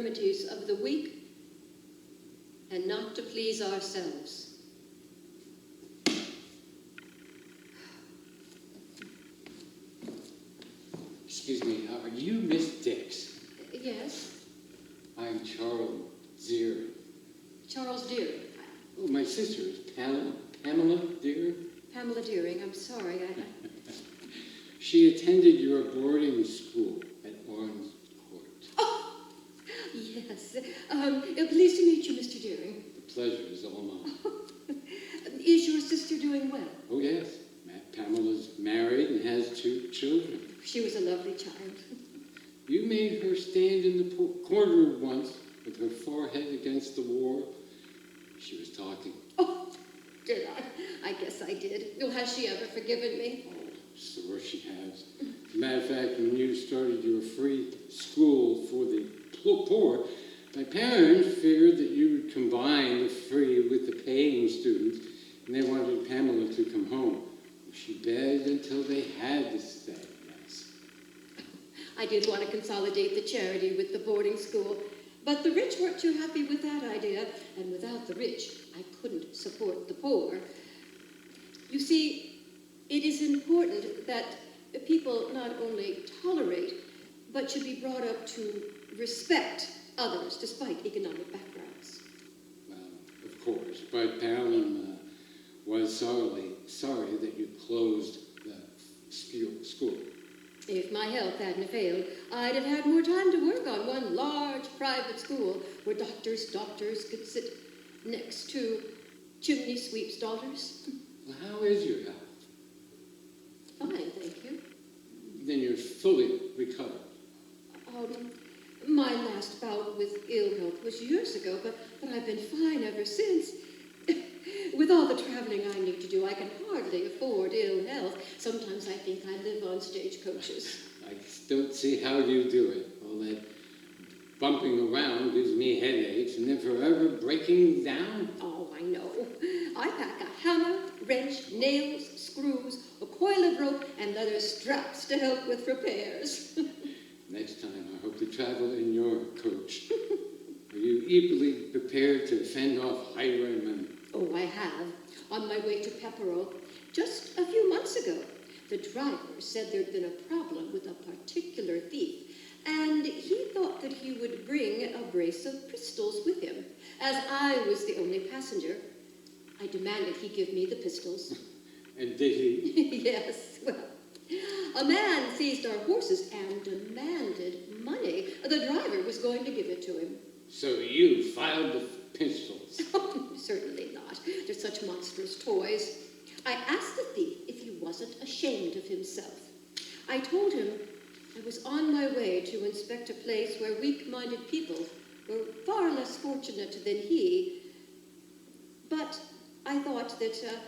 infirmities of the weak and not to please ourselves. Excuse me, are you Miss Dix? Yes. I'm Charles Deering. Charles Deering. Oh, my sister is Pamela Deering. Pamela Deering, I'm sorry. She attended your boarding school at Orange Court. Oh, yes. Pleased to meet you, Mr. Deering. The pleasure is all mine. Is your sister doing well? Oh, yes. Pamela's married and has 2 children. She was a lovely child. You made her stand in the corner once with her forehead against the wall. She was talking. Oh, did I? I guess I did. Well, has she ever forgiven me? Oh, sure she has. As a matter of fact, when you started your free school for the poor, my parents figured that you would combine the free with the paying students, and they wanted Pamela to come home. She begged until they had to stay. Yes. I did want to consolidate the charity with the boarding school, but the rich weren't too happy with that idea, and without the rich, I couldn't support the poor. You see, it is important that people not only tolerate, but should be brought up to respect others despite economic backgrounds. Well, of course, but Pamela was sorry that you closed the school. If my health hadn't failed, I'd have had more time to work on one large private school where doctors could sit next to chimney sweeps' daughters. Well, how is your health? Fine, thank you. Then you're fully recovered. My last bout with ill health was years ago, but I've been fine ever since. With all the traveling I need to do, I can hardly afford ill health. Sometimes I think I live on stagecoaches. I don't see how you do it. All that bumping around gives me headaches, and then forever breaking down. Oh, I know. I pack a hammer, wrench, nails, screws, a coil of rope, and leather straps to help with repairs. Next time, I hope to travel in your coach. Are you equally prepared to fend off highwaymen? Oh, I have. On my way to Pepperell, just a few months ago, the driver said there'd been a problem with a particular thief, and he thought that he would bring a brace of pistols with him. As I was the only passenger, I demanded he give me the pistols. And did he? Yes, well, a man seized our horses and demanded money. The driver was going to give it to him. So you filed the pistols? Oh, certainly not. They're such monstrous toys. I asked the thief if he wasn't ashamed of himself. I told him I was on my way to inspect a place where weak-minded people were far less fortunate than he, but I thought that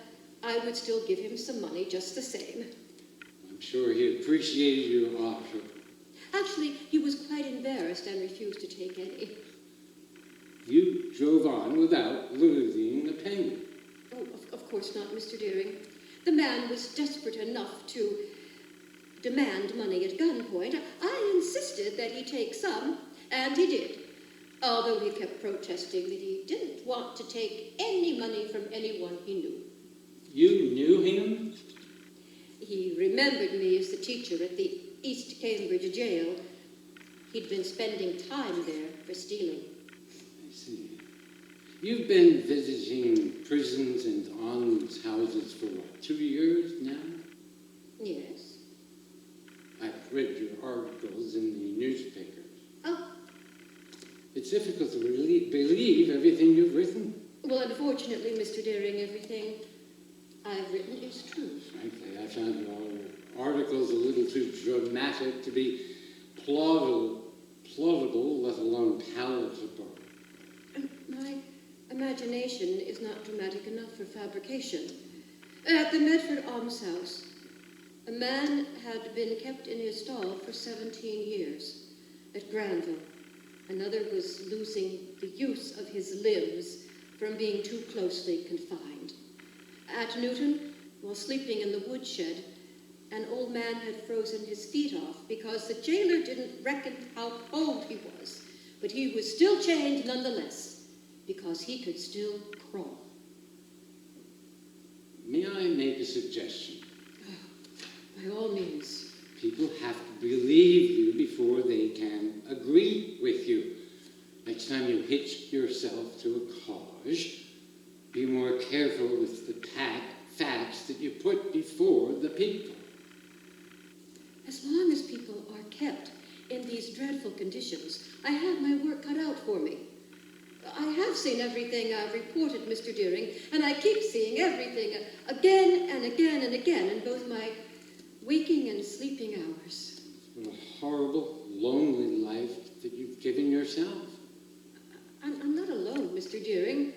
I would still give him some money just the same. I'm sure he appreciated your offer. Actually, he was quite embarrassed and refused to take any. You drove on without losing the payment. Oh, of course not, Mr. Deering. The man was desperate enough to demand money at gunpoint. I insisted that he take some, and he did, although he kept protesting that he didn't want to take any money from anyone he knew. You knew him? He remembered me as the teacher at the East Cambridge jail. He'd been spending time there for stealing. I see. You've been visiting prisons and almshouses for what, 2 years now? Yes. I've read your articles in the newspapers. Oh. It's difficult to believe everything you've written. Well, unfortunately, Mr. Deering, everything I've written is true. Frankly, I found your articles a little too dramatic to be plausible, let alone palatable. My imagination is not dramatic enough for fabrication. At the Medford almshouse, a man had been kept in his stall for 17 years. At Granville, another was losing the use of his limbs from being too closely confined. At Newton, while sleeping in the woodshed, an old man had frozen his feet off because the jailer didn't reckon how cold he was but he was still chained nonetheless, because he could still crawl. May I make a suggestion? Oh, by all means. People have to believe you before they can agree with you. Next time you hitch yourself to a cause, be more careful with the facts that you put before the people. As long as people are kept in these dreadful conditions, I have my work cut out for me. I have seen everything I've reported, Mr. Deering, and I keep seeing everything again and again and again in both my waking and sleeping hours. What a horrible, lonely life that you've given yourself. I'm not alone, Mr. Deering.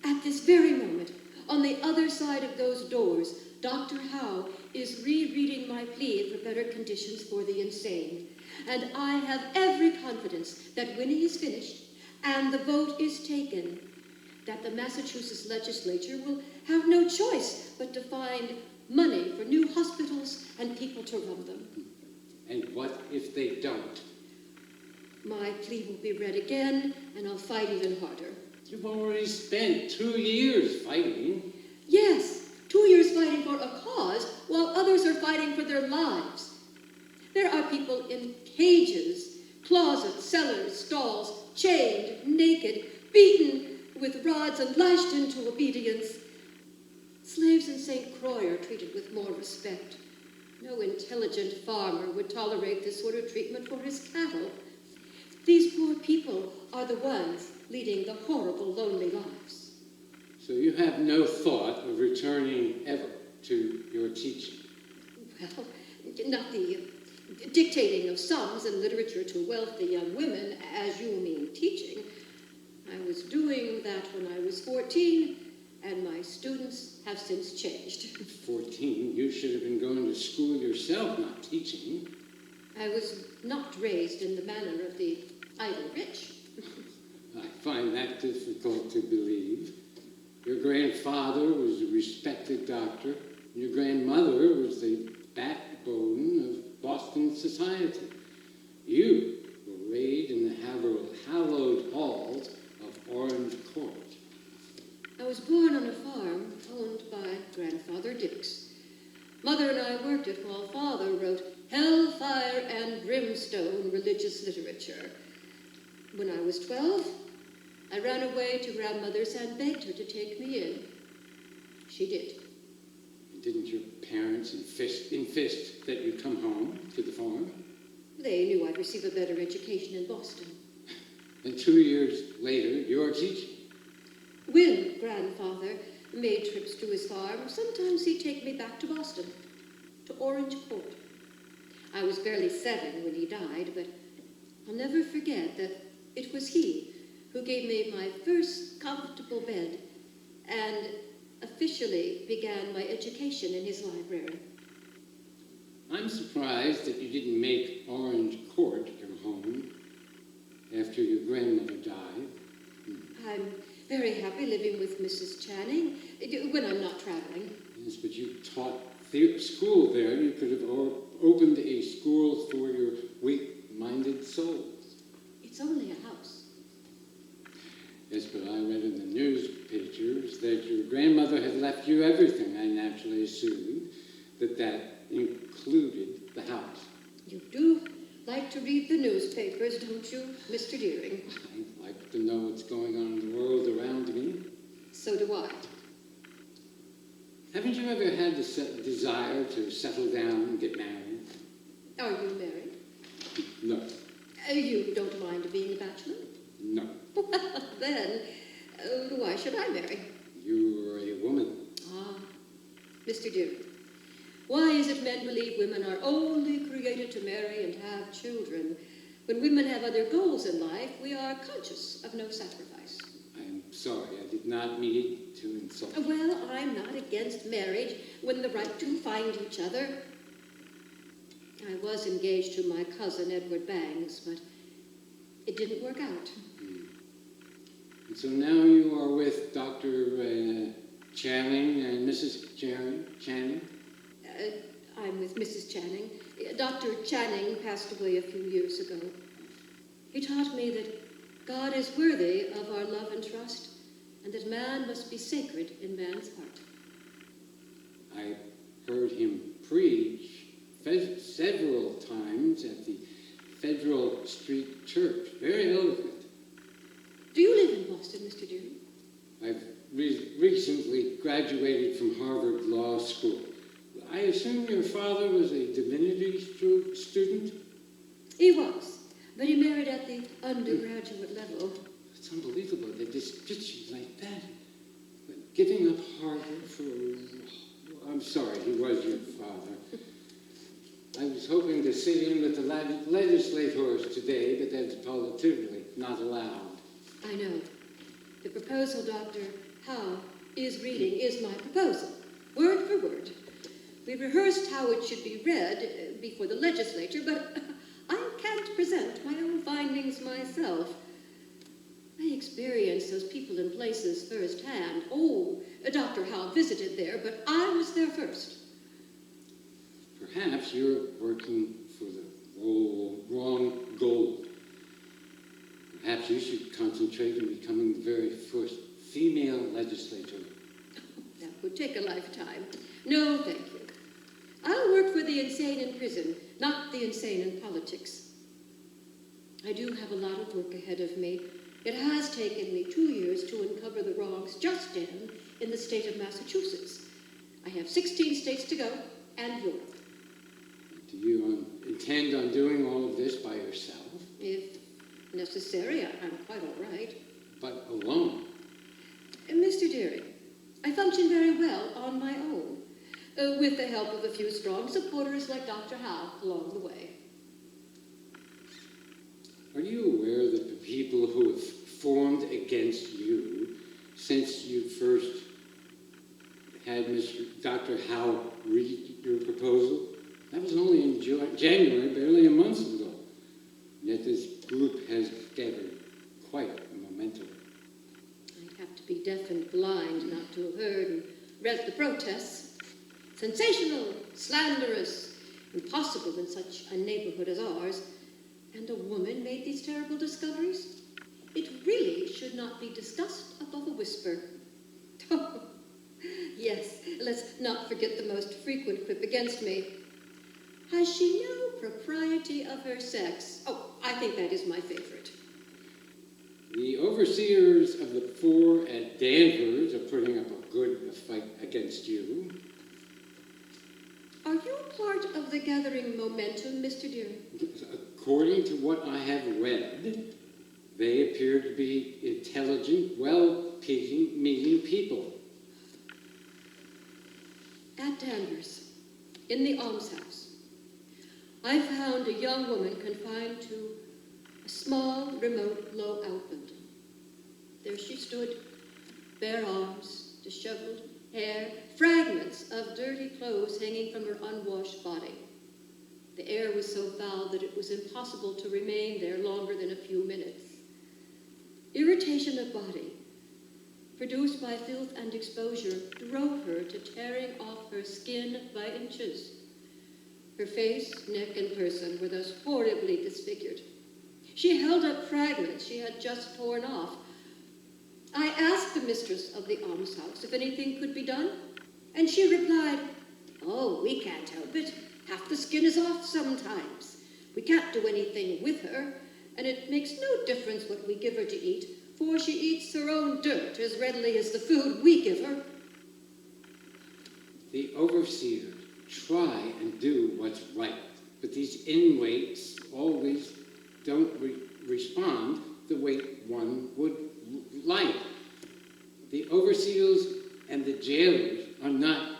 At this very moment, on the other side of those doors, Dr. Howe is rereading my plea for better conditions for the insane. And I have every confidence that when he is finished and the vote is taken, that the Massachusetts legislature will have no choice but to find money for new hospitals and people to run them. And what if they don't? My plea will be read again, and I'll fight even harder. You've already spent 2 years fighting. Yes, 2 years fighting for a cause, while others are fighting for their lives. There are people in cages, closets, cellars, stalls, chained, naked, beaten with rods and lashed into obedience. Slaves in St. Croix are treated with more respect. No intelligent farmer would tolerate this sort of treatment for his cattle. These poor people are the ones leading the horrible, lonely lives. So you have no thought of returning ever to your teaching? Well, not the dictating of sums and literature to wealthy young women, as you mean teaching. I was doing that when I was 14, and my students have since changed. 14? You should have been going to school yourself, not teaching. I was not raised in the manner of the idle rich. I find that difficult to believe. Your grandfather was a respected doctor, and your grandmother was the backbone of Boston society. You were raised in the hallowed halls of Orange Court. I was born on a farm owned by Grandfather Dix. Mother and I worked it while Father wrote hellfire and brimstone religious literature. When I was 12, I ran away to Grandmother's and begged her to take me in. She did. Didn't your parents insist that you come home to the farm? They knew I'd receive a better education in Boston. And 2 years later, you're teaching. When Grandfather made trips to his farm, sometimes he'd take me back to Boston, to Orange Court. I was barely 7 when he died, but I'll never forget that it was he who gave me my first comfortable bed and officially began my education in his library. I'm surprised that you didn't make Orange Court your home after your grandmother died. I'm very happy living with Mrs. Channing when I'm not traveling. Yes, but you taught school there. You could have opened a school for your weak-minded souls. It's only a house. Yes, but I read in the newspapers that your grandmother had left you everything. I naturally assumed that included the house. You do like to read the newspapers, don't you, Mr. Deering? I like to know what's going on in the world around me. So do I. Haven't you ever had the desire to settle down and get married? Are you married? No. You don't mind being a bachelor? No. Well, then, why should I marry? You're a woman. Ah, Mr. Deering, why is it men believe women are only created to marry and have children? When women have other goals in life, we are conscious of no sacrifice. I'm sorry, I did not mean to insult you. Well, I'm not against marriage when the right two find each other. I was engaged to my cousin, Edward Bangs, but it didn't work out. And so now you are with Dr. Channing and Mrs. Channing? I'm with Mrs. Channing. Dr. Channing passed away a few years ago. He taught me that God is worthy of our love and trust, and that man must be sacred in man's heart. I heard him preach several times at the Federal Street Church. Very eloquent. Do you live in Boston, Mr. Deary? I've recently graduated from Harvard Law School. I assume your father was a divinity student? He was, but he married at the undergraduate level. It's unbelievable that this bitchy like that. But giving up Harvard for... I'm sorry, he was your father. I was hoping to sit in with the legislators today, but that's positively not allowed. I know. The proposal Dr. Howe is reading is my proposal, word for word. We rehearsed how it should be read before the legislature, but I can't present my own findings myself. I experienced those people and places firsthand. Oh, Dr. Howe visited there, but I was there first. Perhaps you're working for the wrong goal. Perhaps you should concentrate on becoming the very first female legislator. That would take a lifetime. No, thank you. I'll work for the insane in prison, not the insane in politics. I do have a lot of work ahead of me. It has taken me 2 years to uncover the wrongs just done in the state of Massachusetts. I have 16 states to go, and Europe. Do you intend on doing all of this by yourself? If necessary, I'm quite all right. But alone? Mr. Deary, I function very well on my own, with the help of a few strong supporters like Dr. Howe along the way. Are you aware that the people who have formed against you since you first had Dr. Howe read your proposal? That was only in January, barely a month ago. Yet this group has gathered quite a momentum. I have to be deaf and blind not to have heard and read the protests. Sensational, slanderous, impossible in such a neighborhood as ours. And a woman made these terrible discoveries? It really should not be discussed above a whisper. Oh, yes, let's not forget the most frequent quip against me. Has she no propriety of her sex? Oh, I think that is my favorite. The overseers of the four at Danvers are putting up a good fight against you. Are you part of the gathering momentum, Mr. Deary? According to what I have read, they appear to be intelligent, well-meaning people. At Danvers, in the almshouse, I found a young woman confined to a small, remote, low-out building. There she stood, bare arms, disheveled hair, fragments of dirty clothes hanging from her unwashed body. The air was so foul that it was impossible to remain there longer than a few minutes. Irritation of body, produced by filth and exposure, drove her to tearing off her skin by inches. Her face, neck, and person were thus horribly disfigured. She held up fragments she had just torn off. I asked the mistress of the almshouse if anything could be done, and she replied, "Oh, we can't help it. Half the skin is off sometimes. We can't do anything with her, and it makes no difference what we give her to eat, for she eats her own dirt as readily as the food we give her." The overseers try and do what's right, but these inmates always don't respond the way one would like. The overseers and the jailers are not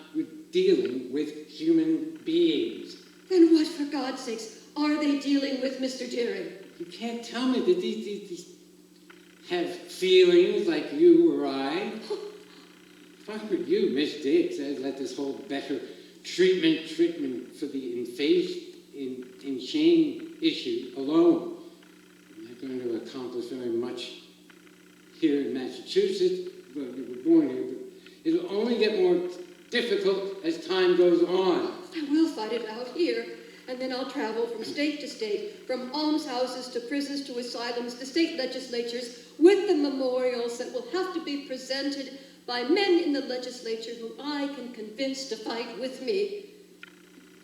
dealing with human beings. Then what, for God's sakes, are they dealing with, Mr. Deary? You can't tell me that these have feelings like you or I. If I were you, Miss Dix, I'd let this whole better treatment for the in shame issue alone. I'm not going to accomplish very much here in Massachusetts. Well, you were born here, but it'll only get more difficult as time goes on. I will fight it out here. And then I'll travel from state to state, from almshouses to prisons to asylums to state legislatures, with the memorials that will have to be presented by men in the legislature whom I can convince to fight with me.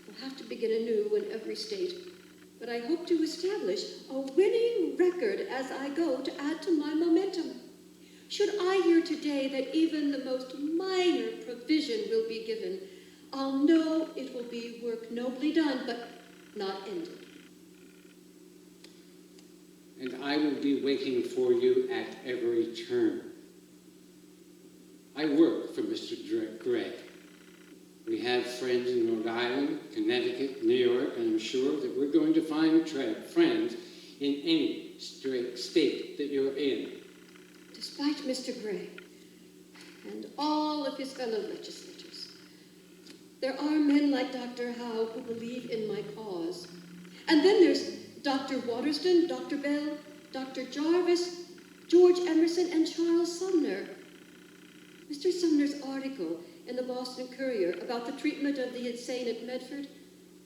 I'll have to begin anew in every state, but I hope to establish a winning record as I go to add to my momentum. Should I hear today that even the most minor provision will be given, I'll know it will be work nobly done, but not ended. And I will be waiting for you at every turn. I work for Mr. Gray. We have friends in Rhode Island, Connecticut, New York, and I'm sure that we're going to find friends in any state that you're in. Despite Mr. Gray and all of his fellow legislators, there are men like Dr. Howe who believe in my cause. And then there's Dr. Waterston, Dr. Bell, Dr. Jarvis, George Emerson, and Charles Sumner. Mr. Sumner's article in the Boston Courier about the treatment of the insane at Medford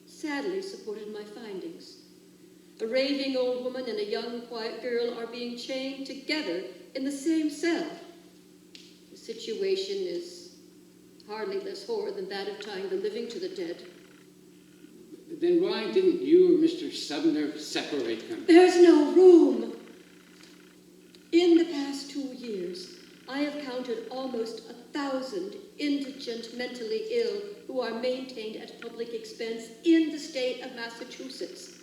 sadly supported my findings. A raving old woman and a young, quiet girl are being chained together in the same cell. The situation is hardly less horror than that of tying the living to the dead. Then why didn't you or Mr. Sumner separate them? There's no room. In the past 2 years, I have counted almost 1,000 indigent, mentally ill who are maintained at public expense in the state of Massachusetts.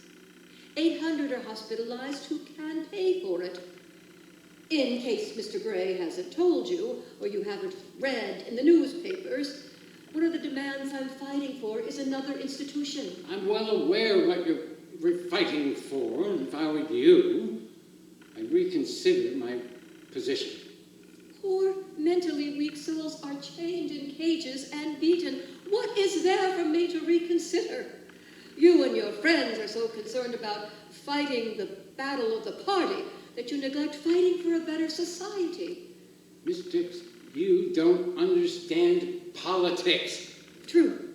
800 are hospitalized who can pay for it. In case Mr. Gray hasn't told you, or you haven't read in the newspapers, one of the demands I'm fighting for is another institution. I'm well aware what you're fighting for, and if I were you, I'd reconsider my position. Poor, mentally weak souls are chained in cages and beaten. What is there for me to reconsider? You and your friends are so concerned about fighting the battle of the party that you neglect fighting for a better society. Miss Dix, you don't understand politics. True.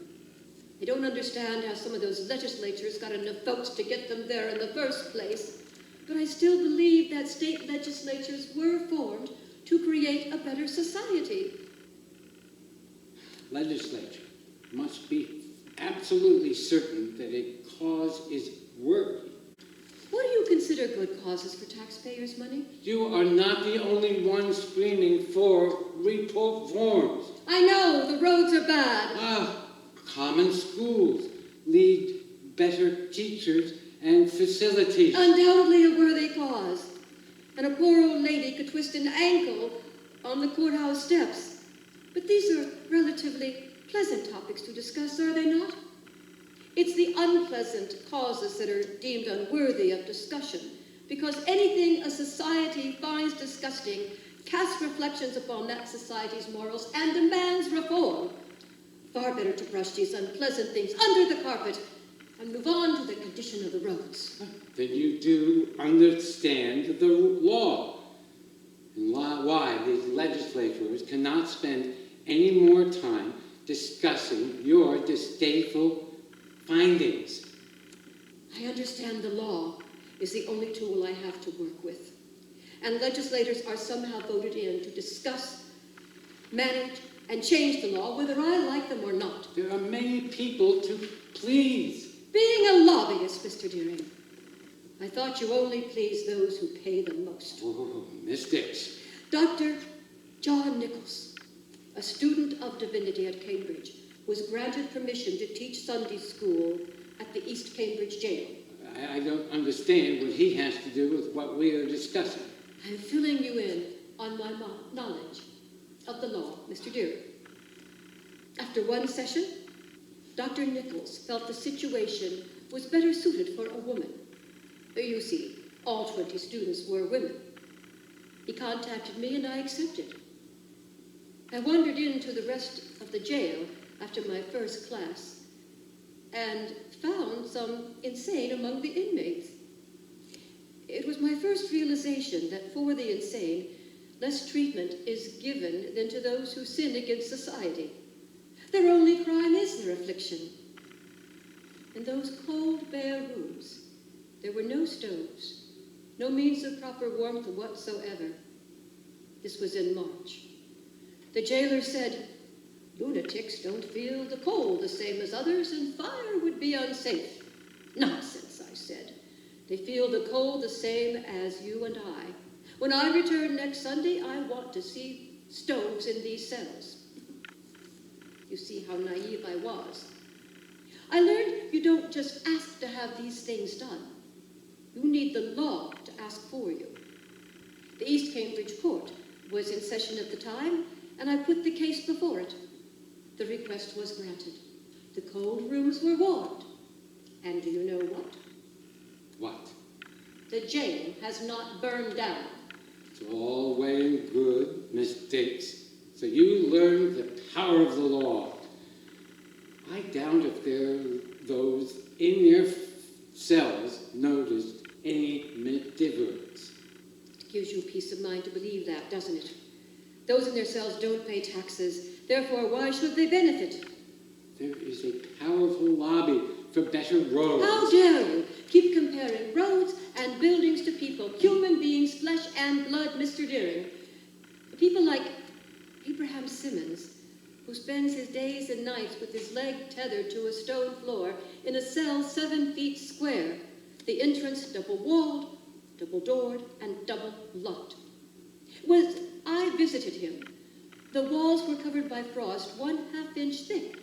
I don't understand how some of those legislatures got enough votes to get them there in the first place, but I still believe that state legislatures were formed to create a better society. Legislature must be absolutely certain that a cause is worthy. What do you consider good causes for taxpayers' money? You are not the only one screaming for reforms. I know, the roads are bad. Common schools need better teachers and facilities. Undoubtedly a worthy cause. And a poor old lady could twist an ankle on the courthouse steps. But these are relatively pleasant topics to discuss, are they not? It's the unpleasant causes that are deemed unworthy of discussion, because anything a society finds disgusting casts reflections upon that society's morals and demands reform. Far better to brush these unpleasant things under the carpet and move on to the condition of the roads. Then you do understand the law, and why these legislators cannot spend any more time discussing your distasteful findings. I understand the law is the only tool I have to work with, and legislators are somehow voted in to discuss, manage, and change the law, whether I like them or not. There are many people to please. Being a lobbyist, Mr. Deering, I thought you only pleased those who pay the most. Oh, Miss Dix. Dr. John Nichols, a student of divinity at Cambridge, was granted permission to teach Sunday school at the East Cambridge jail. I don't understand what he has to do with what we are discussing. I'm filling you in on my knowledge of the law, Mr. Deering. After one session, Dr. Nichols felt the situation was better suited for a woman. You see, all 20 students were women. He contacted me and I accepted. I wandered into the rest of the jail after my first class and found some insane among the inmates. It was my first realization that for the insane, less treatment is given than to those who sin against society. Their only crime is their affliction. In those cold, bare rooms, there were no stoves, no means of proper warmth whatsoever. This was in March. The jailer said, "Lunatics don't feel the cold the same as others, and fire would be unsafe." "Nonsense," I said. "They feel the cold the same as you and I. When I return next Sunday, I want to see stoves in these cells." You see how naive I was. I learned you don't just ask to have these things done. You need the law to ask for you. The East Cambridge Court was in session at the time, and I put the case before it. The request was granted. The cold rooms were warmed. And do you know what? What? The jail has not burned down. It's all well and good, Miss Dix. So you learned the power of the law. I doubt if those in their cells noticed any difference. It gives you peace of mind to believe that, doesn't it? Those in their cells don't pay taxes. Therefore, why should they benefit? There is a powerful lobby for better roads. How dare you keep comparing roads and buildings to people, human beings, flesh and blood, Mr. Deering. People like Abraham Simmons, who spends his days and nights with his leg tethered to a stone floor in a cell 7 feet square, the entrance double-walled, double-doored, and double-locked. When I visited him, the walls were covered by frost 1/2 inch thick.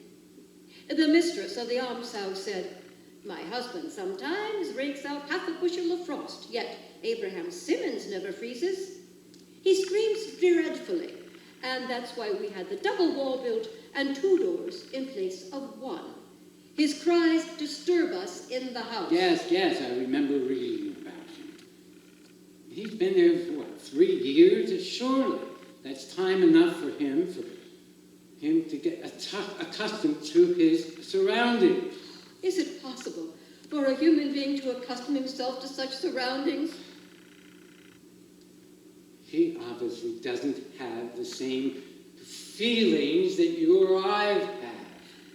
The mistress of the almshouse said, "My husband sometimes rakes out 1/2 bushel of frost, yet Abraham Simmons never freezes. He screams dreadfully, and that's why we had the double wall built and 2 doors in place of 1. His cries disturb us in the house." Yes, I remember reading about him. He's been there for, 3 years? Surely that's time enough for him to get accustomed to his surroundings. Is it possible for a human being to accustom himself to such surroundings? He obviously doesn't have the same feelings that you or I have.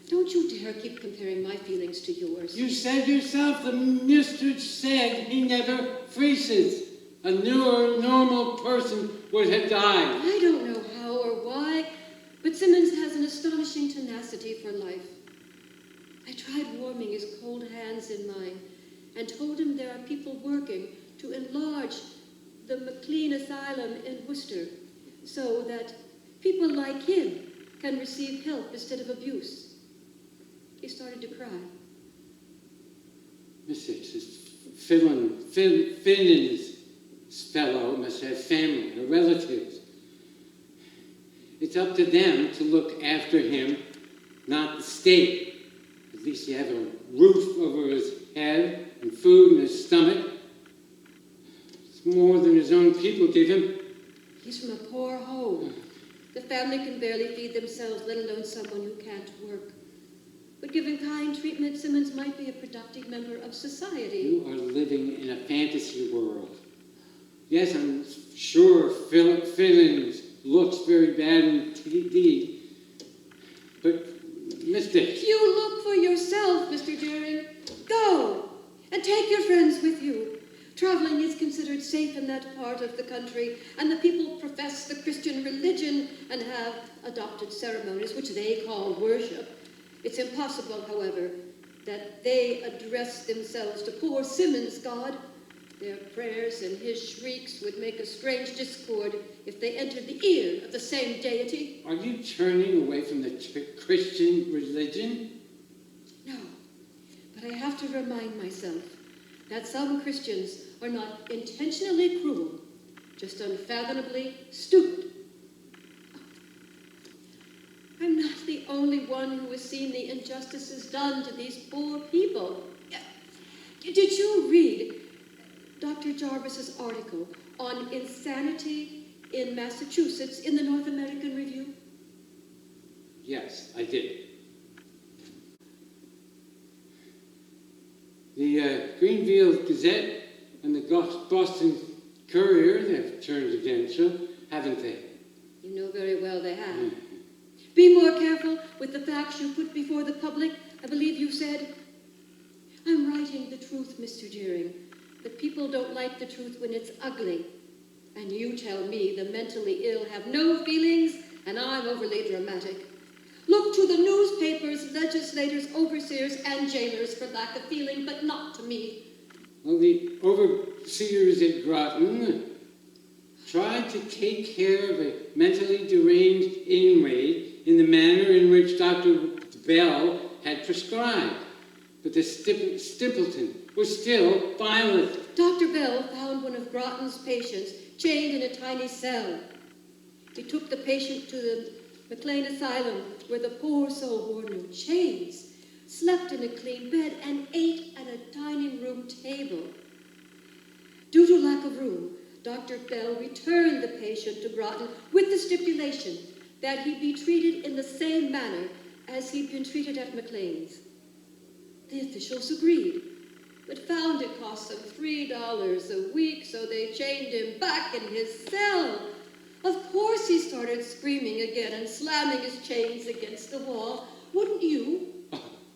Don't you dare keep comparing my feelings to yours. You said yourself, the mistress said he never freezes. A newer, normal person would have died. I don't know how or why, but Simmons has an astonishing tenacity for life. I tried warming his cold hands in mine and told him there are people working to enlarge the McLean Asylum in Worcester so that people like him can receive help instead of abuse. He started to cry. Mrs. Finnan's fellow must have family or relatives. It's up to them to look after him, not the state. At least he has a roof over his head and food in his stomach. It's more than his own people give him. He's from a poor home. The family can barely feed themselves, let alone someone who can't work. But given kind treatment, Simmons might be a productive member of society. You are living in a fantasy world. Yes, I'm sure Finnan's looks very bad indeed. But, Miss Dix... You look for yourself, Mr. Deering. Go, and take your friends with you. Traveling is considered safe in that part of the country, and the people profess the Christian religion and have adopted ceremonies which they call worship. It's impossible, however, that they address themselves to poor Simmons' God. Their prayers and his shrieks would make a strange discord if they entered the ear of the same deity. Are you turning away from the Christian religion? No, but I have to remind myself that some Christians are not intentionally cruel, just unfathomably stupid. I'm not the only one who has seen the injustices done to these poor people. Did you read Dr. Jarvis's article on insanity in Massachusetts in the North American Review? Yes, I did. The Greenville Gazette and the Boston Courier, they've turned against you, haven't they? You know very well they have. Be more careful with the facts you put before the public, I believe you said. I'm writing the truth, Mr. Deering, but people don't like the truth when it's ugly. And you tell me the mentally ill have no feelings, and I'm overly dramatic. Look to the newspapers, legislators, overseers, and jailers for lack of feeling, but not to me. Well, the overseers at Groton tried to take care of a mentally deranged inmate in the manner in which Dr. Bell had prescribed. But the simpleton was still violent. Dr. Bell found one of Groton's patients chained in a tiny cell. He took the patient to the McLean Asylum, where the poor soul wore no chains, slept in a clean bed, and ate at a dining room table. Due to lack of room, Dr. Bell returned the patient to Groton with the stipulation that he be treated in the same manner as he'd been treated at McLean's. The officials agreed, but found it cost them $3 a week, so they chained him back in his cell. Of course he started screaming again and slamming his chains against the wall. Wouldn't you?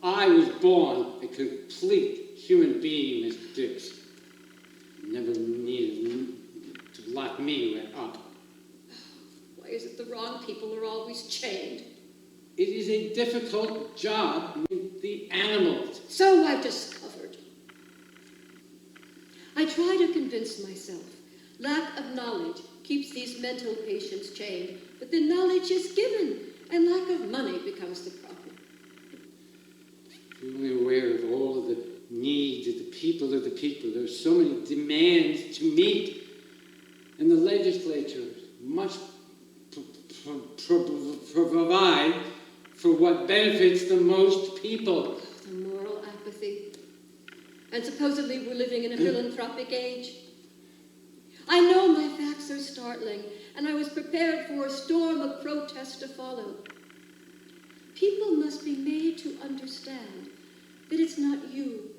I was born a complete human being, Miss Dix. Never needed to lock me up. Why is it the wrong people are always chained? It is a difficult job with the animals. So I've discovered. I try to convince myself lack of knowledge keeps these mental patients chained, but the knowledge is given, and lack of money becomes the problem. I'm only aware of all of the needs of the people. There's so many demands to meet, and the legislature must provide for what benefits the most people. The moral apathy. And supposedly we're living in a philanthropic age. I know my facts are startling, and I was prepared for a storm of protest to follow. People must be made to understand that it's not you,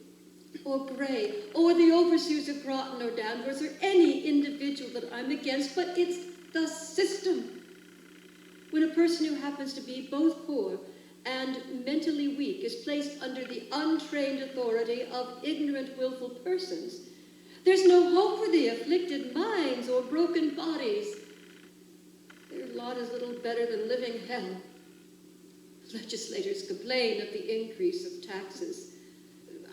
or Gray, or the overseers of Groton or Danvers, or any individual that I'm against, but it's the system. When a person who happens to be both poor and mentally weak is placed under the untrained authority of ignorant, willful persons, there's no hope for the afflicted minds or broken bodies. Their lot is little better than living hell. Legislators complain of the increase of taxes.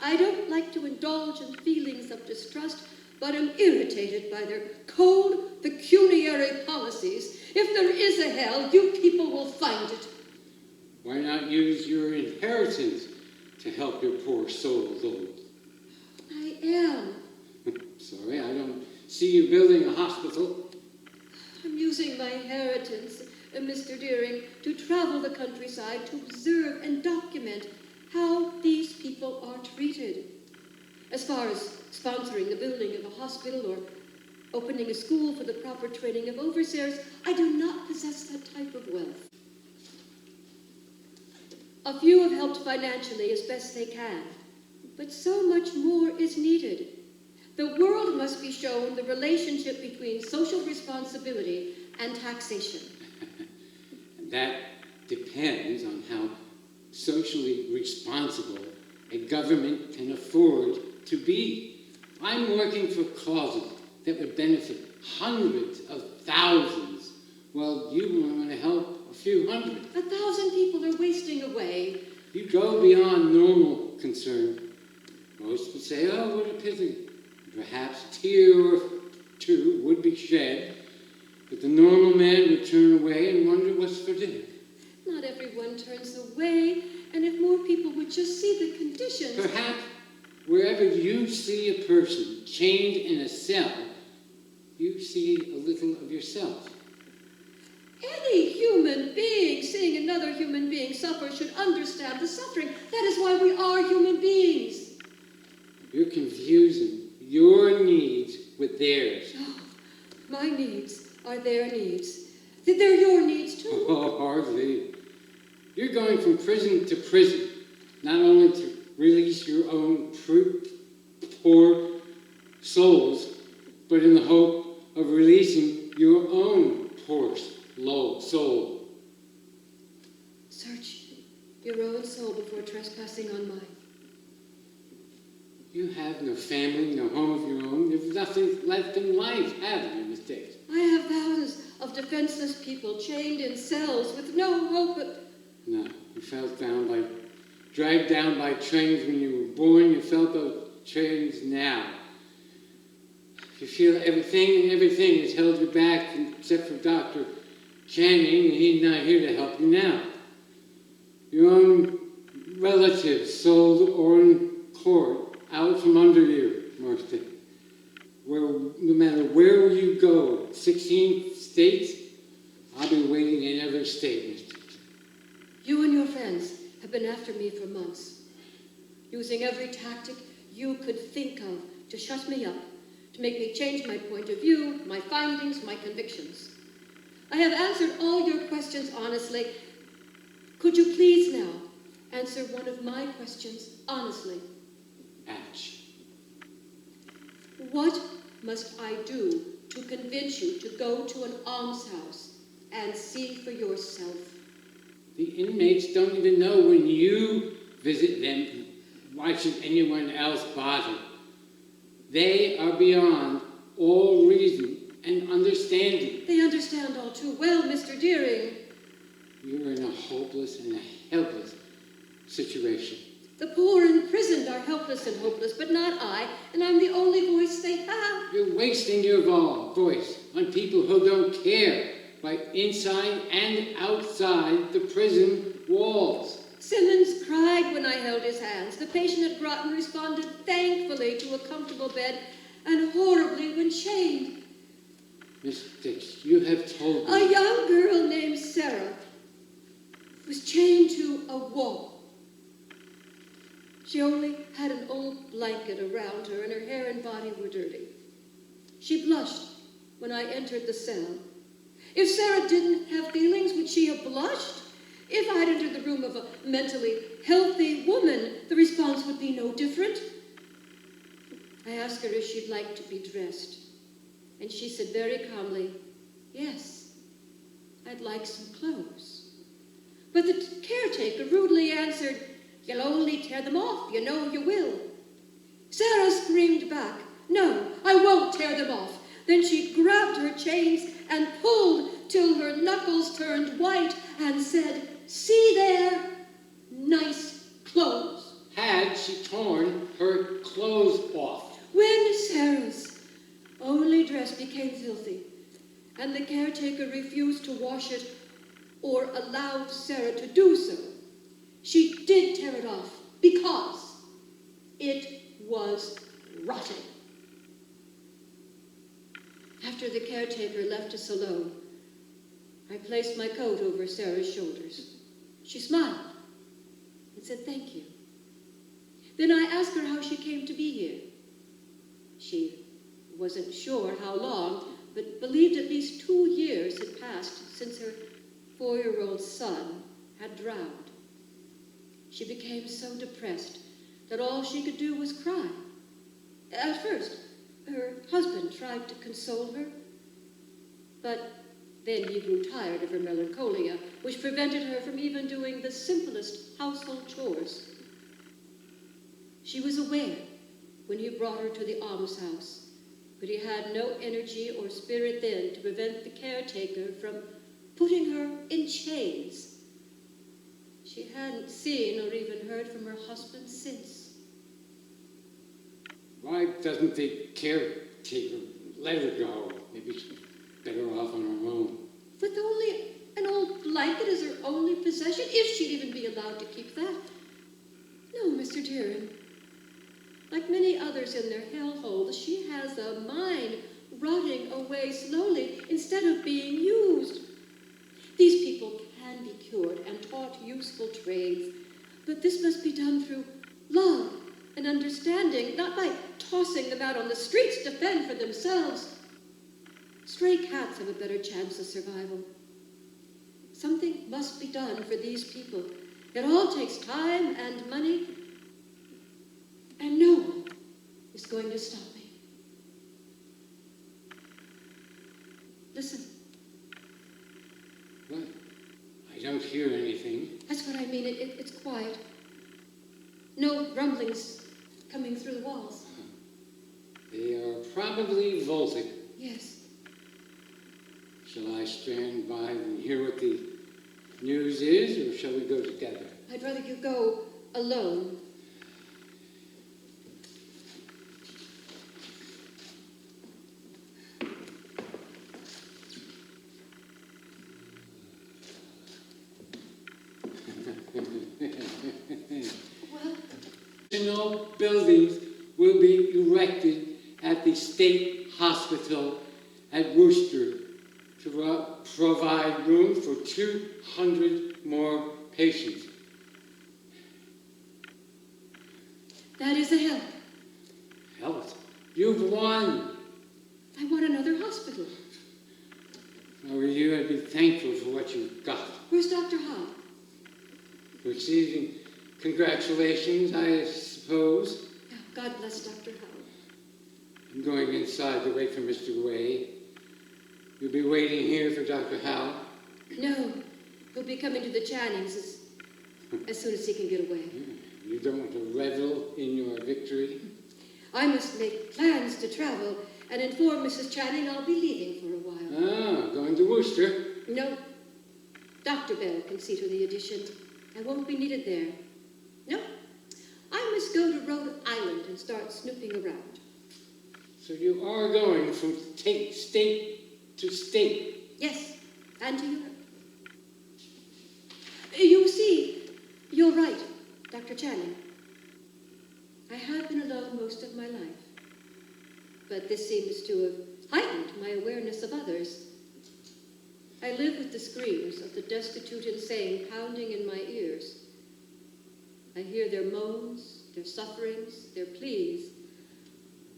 I don't like to indulge in feelings of distrust, but am irritated by their cold, pecuniary policies. If there is a hell, you people will find it. Why not use your inheritance to help your poor soul, Lord? I am. Sorry, I don't see you building a hospital. I'm using my inheritance, Mr. Deering, to travel the countryside to observe and document how these people are treated. As far as sponsoring the building of a hospital or opening a school for the proper training of overseers, I do not possess that type of wealth. A few have helped financially as best they can, but so much more is needed. The world must be shown the relationship between social responsibility and taxation. That depends on how socially responsible a government can afford to be. I'm working for causes that would benefit hundreds of thousands, while you want to help a few hundred. 1,000 people are wasting away. You go beyond normal concern. Most would say, oh, what a pity. Perhaps a tear or two would be shed, but the normal man would turn away and wonder what's for dinner. Not everyone turns away, and if more people would just see the conditions... Perhaps wherever you see a person chained in a cell, you see a little of yourself. Any human being seeing another human being suffer should understand the suffering. That is why we are human beings. You're confusing your needs with theirs. Oh, my needs are their needs. They're your needs too. Oh, hardly. You're going from prison to prison, not only to release your own poor souls, but in the hope of releasing your own poor soul. Search your own soul before trespassing on mine. You have no family, no home of your own. There's nothing left in life, have you, Miss Dix? I have thousands of defenseless people chained in cells with no hope but... No, you felt dragged down by trains when you were born. You felt those trains now. You feel everything has held you back except for Dr. Channing, and he's not here to help you now. Your own relatives sold Orrin Court out from under you, Marston. Where, no matter where you go, 16 states, I'll be waiting in every state, Mr. You and your friends have been after me for months, using every tactic you could think of to shut me up, to make me change my point of view, my findings, my convictions. I have answered all your questions honestly. Could you please now answer one of my questions honestly? Ouch. What must I do to convince you to go to an almshouse and see for yourself? The inmates don't even know when you visit them. Why should anyone else bother? They are beyond all reason and understanding. They understand all too well, Mr. Deering. You're in a hopeless and a helpless situation. The poor imprisoned are helpless and hopeless, but not I, and I'm the only voice they have. You're wasting your voice on people who don't care, right inside and outside the prison walls. Simmons cried when I held his hands. The patient at Groton responded thankfully to a comfortable bed and horribly when chained. Miss Dix, you have told me... A young girl named Sarah was chained to a wall. She only had an old blanket around her, and her hair and body were dirty. She blushed when I entered the cell. If Sarah didn't have feelings, would she have blushed? If I'd entered the room of a mentally healthy woman, the response would be no different. I asked her if she'd like to be dressed, and she said very calmly, "Yes, I'd like some clothes." But the caretaker rudely answered, "You'll only tear them off, you know you will." Sarah screamed back, "No, I won't tear them off." Then she grabbed her chains and pulled till her knuckles turned white and said, "See there, nice clothes." Had she torn her clothes off? When Sarah's only dress became filthy, and the caretaker refused to wash it or allowed Sarah to do so, she did tear it off because it was rotting. After the caretaker left us alone, I placed my coat over Sarah's shoulders. She smiled and said thank you. Then I asked her how she came to be here. She wasn't sure how long, but believed at least 2 years had passed since her 4-year-old son had drowned. She became so depressed that all she could do was cry. At first, her husband tried to console her, but then he grew tired of her melancholia, which prevented her from even doing the simplest household chores. She was aware when he brought her to the almshouse, but he had no energy or spirit then to prevent the caretaker from putting her in chains. She hadn't seen or even heard from her husband since. Why doesn't the caretaker let her go? Maybe she's better off on her own. With only an old blanket as her only possession, if she'd even be allowed to keep that. No, Mr. Deering. Like many others in their hellhole, she has a mind rotting away slowly instead of being used. These people can be cured and taught useful trades, but this must be done through love and understanding, not by tossing them out on the streets to fend for themselves. Stray cats have a better chance of survival. Something must be done for these people. It all takes time and money, and no one is going to stop me. Listen. What? I don't hear anything. That's what I mean. It's quiet. No rumblings, coming through the walls. They are probably vaulted. Yes. Shall I stand by and hear what the news is, or shall we go together? I'd rather you go alone. Well? Additional buildings will be erected at the State Hospital at Worcester to provide room for 200 more patients. That is a help. Help! You've won! I want another hospital. If I were you, I'd be thankful for what you've got. Where's Dr. Howe? Receiving congratulations, I suppose. Oh, God bless Dr. Howe. I'm going inside to wait for Mr. Way. You'll be waiting here for Dr. Howe? No, he'll be coming to the Channings as soon as he can get away. You don't want to revel in your victory? I must make plans to travel and inform Mrs. Channing I'll be leaving for a while. Ah, going to Worcester? No. Dr. Bell can see to the addition. I won't be needed there. No. I must go to Rhode Island and start snooping around. So you are going from state to state? Yes, and to Europe. You see, you're right, Dr. Channing. I have been alone most of my life, but this seems to have heightened my awareness of others. I live with the screams of the destitute insane pounding in my ears. I hear their moans, their sufferings, their pleas.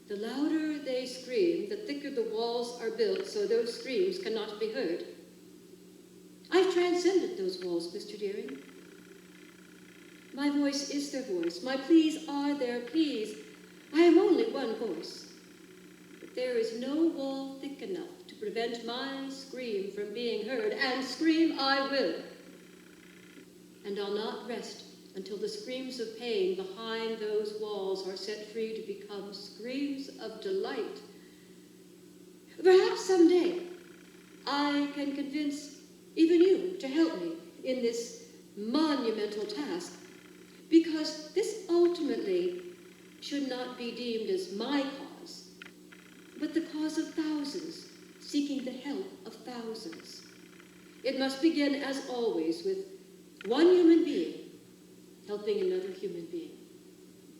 The louder they scream, the thicker the walls are built so those screams cannot be heard. I've transcended those walls, Mr. Deering. My voice is their voice. My pleas are their pleas. I am only one voice. But there is no wall thick enough to prevent my scream from being heard, and scream I will. And I'll not rest until the screams of pain behind those walls are set free to become screams of delight. Perhaps someday I can convince even you to help me in this monumental task, because this ultimately should not be deemed as my cause, but the cause of thousands seeking the help of thousands. It must begin, as always, with one human being helping another human being.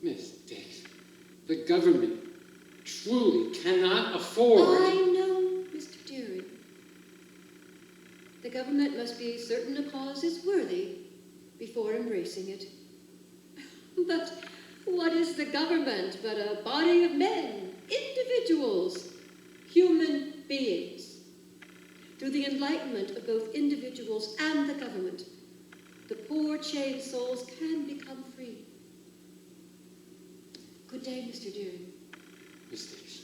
Miss Dix, the government truly cannot afford... I know, Mr. Deering. The government must be certain a cause is worthy before embracing it. But what is the government but a body of men, individuals, human beings? Through the enlightenment of both individuals and the government, the poor chained souls can become free. Good day, Mr. Deering. Miss Dix.